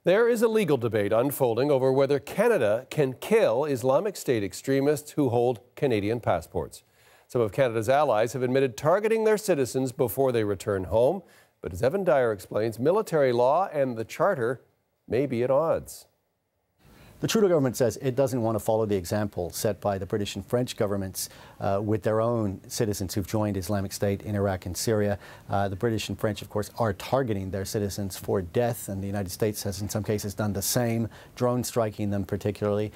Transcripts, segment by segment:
There is a legal debate unfolding over whether Canada can kill Islamic State extremists who hold Canadian passports. Some of Canada's allies have admitted targeting their citizens before they return home. But as Evan Dyer explains, military law and the Charter may be at odds. The Trudeau government says it doesn't want to follow the example set by the British and French governments with their own citizens who've joined Islamic State in Iraq and Syria. The British and French, of course, are targeting their citizens for death, and the United States has in some cases done the same, drone striking them particularly.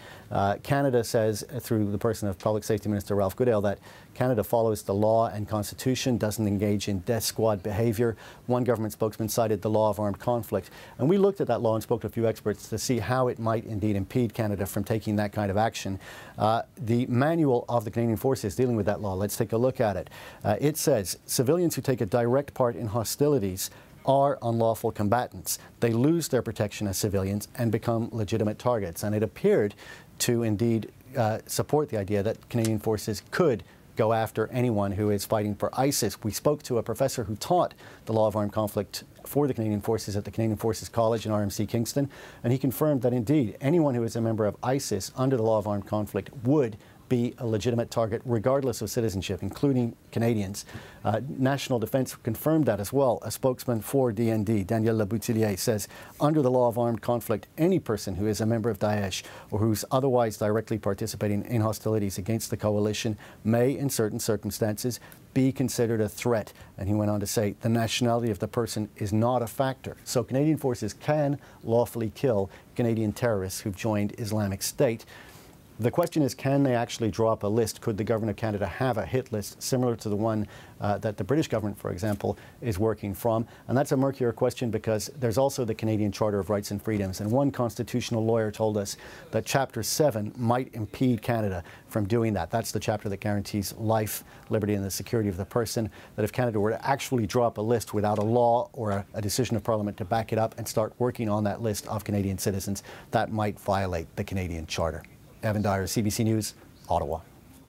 Canada says, through the person of Public Safety Minister Ralph Goodale, that Canada follows the law and Constitution, doesn't engage in death squad behavior. One government spokesman cited the law of armed conflict. And we looked at that law and spoke to a few experts to see how it might indeed impede Canada from taking that kind of action. The manual of the Canadian Forces dealing with that law, let's take a look at it. It says civilians who take a direct part in hostilities are unlawful combatants. They lose their protection as civilians and become legitimate targets. And it appeared to indeed support the idea that Canadian Forces could go after anyone who is fighting for ISIS. We spoke to a professor who taught the law of armed conflict for the Canadian Forces at the Canadian Forces College in RMC Kingston, and he confirmed that indeed anyone who is a member of ISIS under the law of armed conflict would be a legitimate target regardless of citizenship, including Canadians. National Defence confirmed that as well. A spokesman for DND, Daniel Laboutillier, says under the law of armed conflict, any person who is a member of Daesh or who's otherwise directly participating in hostilities against the coalition may, in certain circumstances, be considered a threat. And he went on to say the nationality of the person is not a factor. So Canadian Forces can lawfully kill Canadian terrorists who've joined Islamic State. The question is, can they actually draw up a list? Could the government of Canada have a hit list similar to the one that the British government, for example, is working from? And that's a murkier question because there's also the Canadian Charter of Rights and Freedoms. And one constitutional lawyer told us that Chapter 7 might impede Canada from doing that. That's the chapter that guarantees life, liberty, and the security of the person. That if Canada were to actually draw up a list without a law or a decision of Parliament to back it up and start working on that list of Canadian citizens, that might violate the Canadian Charter. Evan Dyer, CBC News, Ottawa.